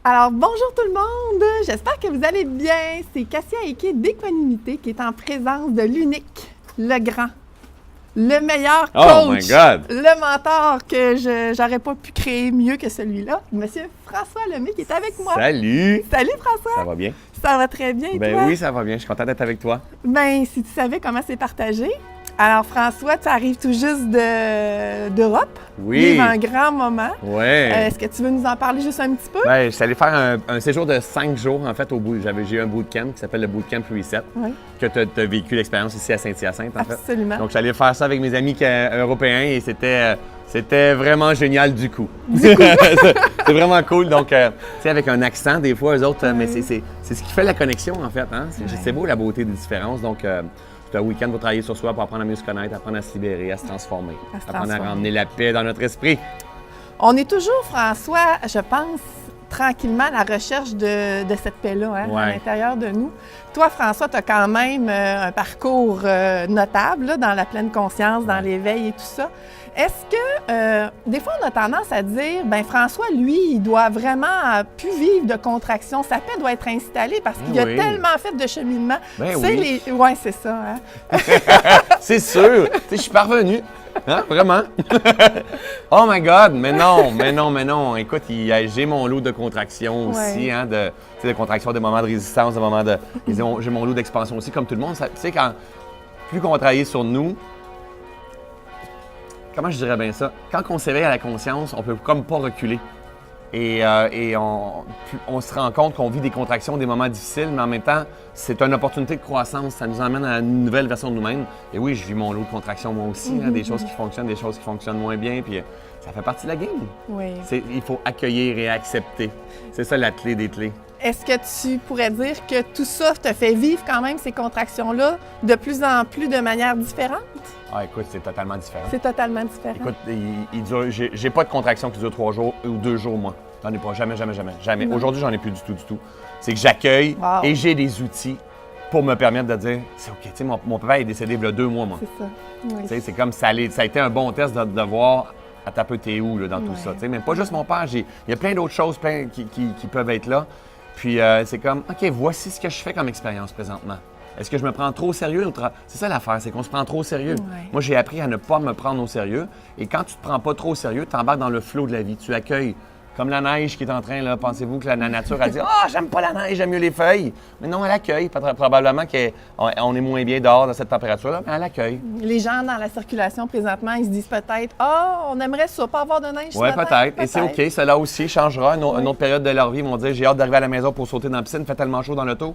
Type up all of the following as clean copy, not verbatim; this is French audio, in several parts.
Alors, bonjour tout le monde! J'espère que vous allez bien. C'est Cassia Eke d'Équanimité qui est en présence de l'unique, le grand, le meilleur coach, Oh my God! le mentor que j'aurais pas pu créer mieux que celui-là, Monsieur François Lemay qui est avec moi. Salut! Salut François! Ça va bien? Ça va très bien et Ben toi? oui, ça va bien. Je suis content d'être avec toi. Ben, si tu savais comment c'est partagé. Alors François, tu arrives tout juste d'Europe. Oui. Vivre un grand moment. Ouais. Est-ce que tu veux nous en parler juste un petit peu? Ben, je suis allé faire un séjour de 5 jours, en fait, j'ai eu un bootcamp qui s'appelle le Bootcamp Reset, Oui, que tu as vécu l'expérience ici à Saint-Hyacinthe, en fait. absolument. Donc, je suis allé faire ça avec mes amis européens et c'était vraiment génial du coup. C'est vraiment cool. Donc, tu sais, avec un accent, des fois, eux autres, mais c'est ce qui fait la connexion, en fait. Hein? C'est beau, la beauté des différences. Donc, c'est un week-end pour travailler sur soi, pour apprendre à mieux se connaître, apprendre à se libérer, à se transformer, apprendre à ramener la paix dans notre esprit. On est toujours, François, je pense, tranquillement à la recherche de cette paix-là hein, Ouais. à l'intérieur de nous. Toi, François, tu as quand même un parcours notable là, dans la pleine conscience, dans l'éveil et tout ça. Est-ce que, des fois, on a tendance à dire, ben François, lui, il doit vraiment plus vivre de contraction. Sa paix doit être installée parce qu'il a Oui. tellement fait de cheminement. Ben Tu sais, oui. Oui, c'est ça. Hein? C'est sûr! Tu sais, je suis parvenu. Hein? Vraiment? Oh my God! Mais non. Écoute, j'ai mon lot de contractions aussi, Ouais. hein, tu sais, de contractions, de moments de résistance, de moments de... J'ai mon lot d'expansion aussi, comme tout le monde. Tu sais, plus qu'on va travailler sur nous, comment je dirais bien ça? Quand on s'éveille à la conscience, on peut comme pas reculer. Et on se rend compte qu'on vit des contractions, des moments difficiles, mais en même temps, c'est une opportunité de croissance. Ça nous emmène à une nouvelle version de nous-mêmes. Et oui, je vis mon lot de contractions moi aussi, hein, des choses qui fonctionnent, des choses qui fonctionnent moins bien, puis ça fait partie de la game. Oui. Il faut accueillir et accepter. C'est ça la clé des clés. Est-ce que tu pourrais dire que tout ça te fait vivre quand même ces contractions-là de plus en plus de manière différente? Ah, écoute, c'est totalement différent. C'est totalement différent. Écoute, j'ai pas de contraction qui dure 3 jours ou 2 jours, moi. J'en ai pas, jamais. Non. Aujourd'hui, j'en ai plus du tout. C'est que j'accueille Wow. et j'ai des outils pour me permettre de dire, c'est OK, tu sais, mon papa est décédé il y a 2 mois, moi. C'est ça. Oui. Tu sais, c'est comme ça a été un bon test de voir à taper t'es où là, dans tout Ouais. ça. Tu sais, mais pas juste mon père, il y a plein d'autres choses qui peuvent être là. Puis c'est comme, OK, voici ce que je fais comme expérience présentement. Est-ce que je me prends trop au sérieux? C'est ça l'affaire, c'est qu'on se prend trop au sérieux. Ouais. Moi, j'ai appris à ne pas me prendre au sérieux. Et quand tu te prends pas trop au sérieux, tu embarques dans le flot de la vie. Tu accueilles. Comme la neige qui est en train, là, pensez-vous que la nature a dit « Ah, j'aime pas la neige, j'aime mieux les feuilles. » Mais non, elle accueille. Probablement qu'on est moins bien dehors dans cette température-là, mais elle accueille. Les gens dans la circulation présentement, ils se disent peut-être « Ah, on aimerait ça, pas avoir de neige ce Oui, matin. peut-être. Et c'est OK. Cela aussi changera. Une autre période de leur vie, ils vont dire « J'ai hâte d'arriver à la maison pour sauter dans la piscine, il fait tellement chaud dans l'auto. »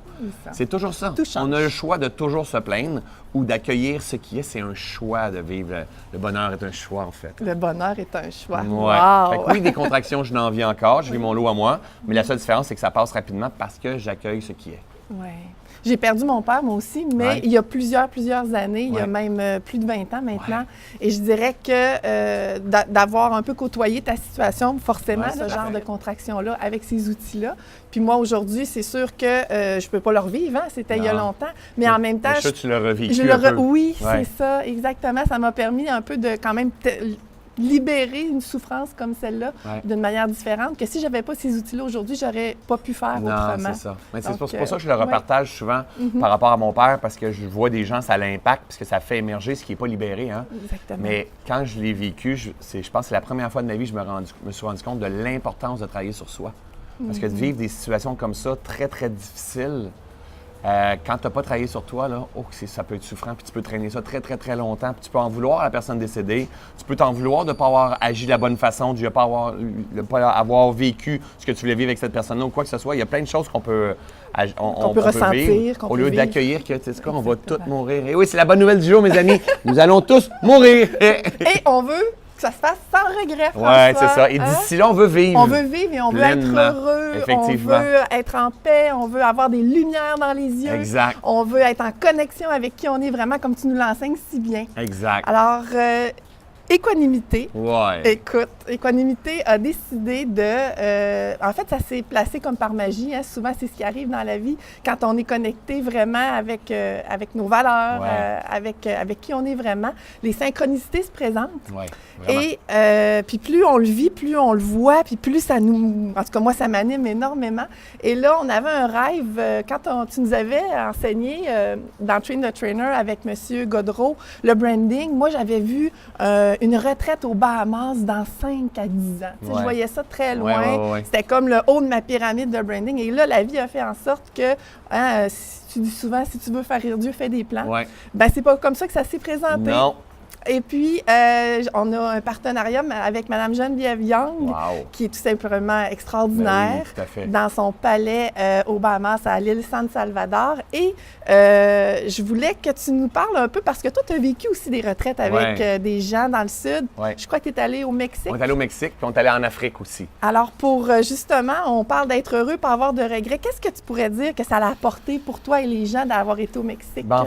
C'est toujours ça. Tout change. On a le choix de toujours se plaindre ou d'accueillir ce qui est. C'est un choix de vivre. Le bonheur est un choix, en fait. Le bonheur est un choix. Ouais. Wow! Fait que oui, des contractions, je n'en vis encore. Je vis mon lot à moi. Mais la seule différence, c'est que ça passe rapidement parce que j'accueille ce qui est. Ouais. J'ai perdu mon père, moi aussi, mais Ouais. il y a plusieurs années, il y a Ouais. même plus de 20 ans maintenant. Et je dirais que d'avoir un peu côtoyé ta situation, forcément, Ouais, ce tout à genre fait. de contraction-là, avec ces outils-là. Puis moi, aujourd'hui, c'est sûr que je peux pas le revivre, hein, c'était il y a Non. longtemps. Mais en même temps, Mais ça, tu l'as revécu je un peu. oui, Ouais. c'est ça, exactement. Ça m'a permis un peu de quand même libérer une souffrance comme celle-là Ouais. d'une manière différente, que si j'avais pas ces outils-là aujourd'hui, j'aurais pas pu faire Non, autrement. c'est ça. Mais c'est Donc, pour ça que je le ouais. repartage souvent par rapport à mon père, parce que je vois des gens, ça l'impacte, parce que ça fait émerger ce qui n'est pas libéré. Hein? Exactement. Mais quand je l'ai vécu, je pense que c'est la première fois de ma vie que je me suis rendu compte de l'importance de travailler sur soi. Parce que de vivre des situations comme ça, très, très difficiles, quand tu n'as pas travaillé sur toi, là, ça peut être souffrant, puis tu peux traîner ça très, très, très longtemps, puis tu peux en vouloir à la personne décédée, tu peux t'en vouloir de ne pas avoir agi de la bonne façon, de ne pas avoir vécu ce que tu voulais vivre avec cette personne-là ou quoi que ce soit. Il y a plein de choses qu'on peut, Qu'on peut ressentir, vivre, qu'on au peut lieu vivre. d'accueillir que, tu sais quoi, on va tous Exactement. mourir. Et oui, c'est la bonne nouvelle du jour, mes amis. Nous allons tous mourir. Et on veut que ça se fasse sans regret, François. Ouais, c'est ça. Et hein? d'ici là, on veut vivre. On veut vivre et on veut être pleinement. heureux, Effectivement. on veut être en paix, on veut avoir des lumières dans les yeux. Exact. On veut être en connexion avec qui on est vraiment, comme tu nous l'enseignes si bien. Exact. Alors, Équanimité. Ouais. Écoute, Équanimité a décidé de... en fait, ça s'est placé comme par magie. Hein. Souvent, c'est ce qui arrive dans la vie quand on est connecté vraiment avec nos valeurs, avec qui on est vraiment. Les synchronicités se présentent. Oui, vraiment. Et puis plus on le vit, plus on le voit, puis plus ça nous... En tout cas, moi, ça m'anime énormément. Et là, on avait un rêve, quand tu nous avais enseigné dans Train the Trainer avec M. Godreau, le branding, moi, j'avais vu une retraite aux Bahamas dans 5 à 10 ans. Je voyais ça très loin. C'était comme le haut de ma pyramide de branding. Et là, la vie a fait en sorte que, tu dis souvent, si tu veux faire rire Dieu, fais des plans. Ouais. Ben c'est pas comme ça que ça s'est présenté. Non. Et puis, on a un partenariat avec Mme Geneviève Young, qui est tout simplement extraordinaire, tout à fait. Dans son palais aux Bahamas, à l'île San Salvador. Et je voulais que tu nous parles un peu, parce que toi, tu as vécu aussi des retraites avec des gens dans le Sud. Ouais. Je crois que tu es allé au Mexique. On est allé au Mexique, puis on est allé en Afrique aussi. Alors, pour justement, on parle d'être heureux, pas avoir de regrets. Qu'est-ce que tu pourrais dire que ça a apporté pour toi et les gens d'avoir été au Mexique? Bien,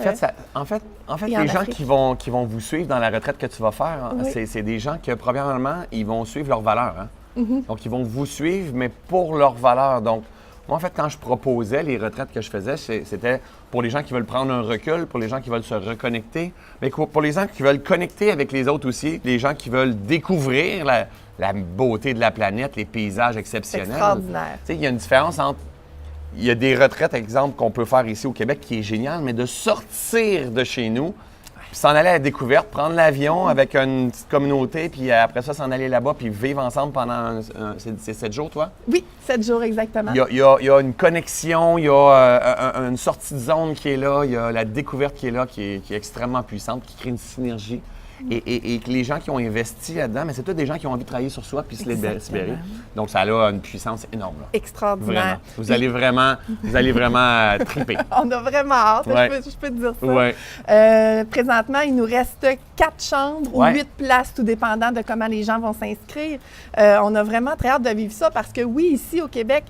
en fait, les gens qui vont vous suivre dans la retraite que tu vas faire, c'est des gens que, premièrement, ils vont suivre leurs valeurs. Hein? Mm-hmm. Donc, ils vont vous suivre, mais pour leurs valeurs. Donc, moi, en fait, quand je proposais les retraites que je faisais, c'était pour les gens qui veulent prendre un recul, pour les gens qui veulent se reconnecter, mais pour les gens qui veulent connecter avec les autres aussi, les gens qui veulent découvrir la beauté de la planète, les paysages exceptionnels. C'est extraordinaire. Tu sais, il y a une différence entre... Il y a des retraites, exemple, qu'on peut faire ici au Québec qui est génial, mais de sortir de chez nous, puis s'en aller à la découverte, prendre l'avion avec une petite communauté, puis après ça, s'en aller là-bas, puis vivre ensemble pendant... c'est 7 jours, toi? Oui, 7 jours exactement. Il y a une connexion, il y a une sortie de zone qui est là, il y a la découverte qui est là, qui est extrêmement puissante, qui crée une synergie. Et que les gens qui ont investi là-dedans, mais c'est tous des gens qui ont envie de travailler sur soi puis se libérer. Donc, ça a une puissance énorme. Là. Extraordinaire. Vraiment. Vous allez vraiment triper. On a vraiment hâte, je peux te dire ça. Ouais. Présentement, il nous reste 4 chambres ou 8 places, tout dépendant de comment les gens vont s'inscrire. On a vraiment très hâte de vivre ça parce que oui, ici au Québec,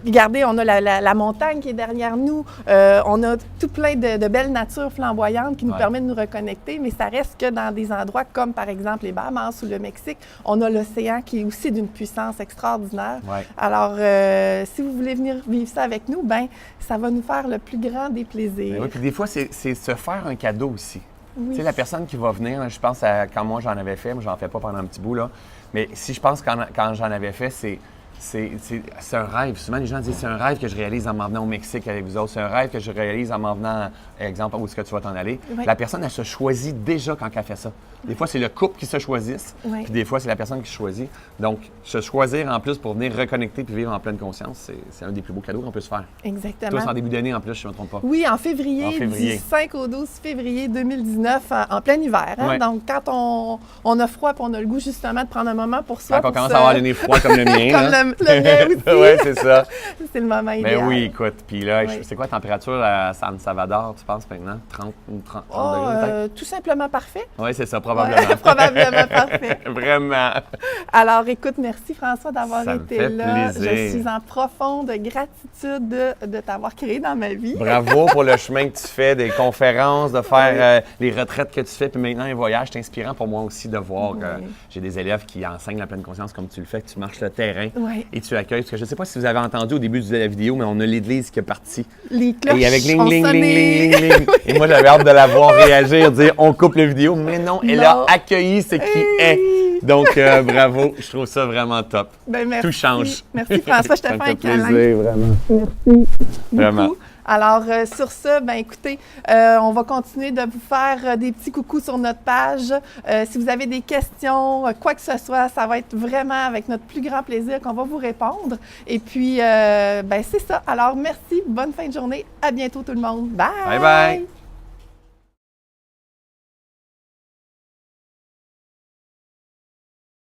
regardez, on a la montagne qui est derrière nous. On a tout plein de belles natures flamboyantes qui nous permettent de nous reconnecter, mais ça reste que dans des endroits comme, par exemple, les Bahamas ou le Mexique, on a l'océan qui est aussi d'une puissance extraordinaire. Ouais. Alors, si vous voulez venir vivre ça avec nous, bien, ça va nous faire le plus grand des plaisirs. Oui, puis des fois, c'est se faire un cadeau aussi. Oui. Tu sais, la personne qui va venir, je pense à quand moi j'en avais fait, moi j'en fais pas pendant un petit bout, là, mais si je pense quand j'en avais fait, c'est un rêve. Souvent, les gens disent c'est un rêve que je réalise en m'en venant au Mexique avec vous autres. C'est un rêve que je réalise en m'en venant, exemple, où est-ce que tu vas t'en aller. Oui. La personne, elle se choisit déjà quand elle fait ça. Des fois, c'est le couple qui se choisisse, puis des fois, c'est la personne qui choisit. Donc, se choisir en plus pour venir reconnecter puis vivre en pleine conscience, c'est un des plus beaux cadeaux qu'on peut se faire. Exactement. Toi, c'est en début d'année en plus, je ne me trompe pas. Oui, en février. Du 5 au 12 février 2019, en plein hiver. Hein? Donc, quand on a froid puis on a le goût justement de prendre un moment pour soi. Quand on commence à avoir les nez froids comme le mien. Comme le mien aussi. Oui, c'est ça. C'est le moment idéal. Mais oui, écoute. Puis là, c'est quoi la température à San Salvador, tu penses maintenant? 30 degrés peut-être? Tout simplement parfait. Oui, c'est ça, probablement. Ouais, probablement parfait. Vraiment. Alors, écoute, merci François d'avoir été là. Plaisir. Je suis en profonde gratitude de t'avoir créé dans ma vie. Bravo pour le chemin que tu fais, des conférences, de faire les retraites que tu fais, puis maintenant les voyages. C'est inspirant pour moi aussi de voir que j'ai des élèves qui enseignent la pleine conscience comme tu le fais, que tu marches le terrain et tu accueilles. Parce que je ne sais pas si vous avez entendu au début de la vidéo, mais on a l'église qui est partie. Les cloches et avec ling, ling, ling, ling, ling. Et moi, j'avais hâte de la voir réagir, dire on coupe la vidéo, mais non, elle a accueilli ce qui est. Donc, bravo, je trouve ça vraiment top. Ben, merci. Tout change. Merci François, je te fais un câlin. Plaisir, vraiment. Merci. Vraiment. Beaucoup. Alors, sur ce, ben écoutez, on va continuer de vous faire des petits coucous sur notre page. Si vous avez des questions, quoi que ce soit, ça va être vraiment avec notre plus grand plaisir qu'on va vous répondre. Et puis, ben c'est ça. Alors, merci, bonne fin de journée. À bientôt tout le monde. Bye! Bye bye!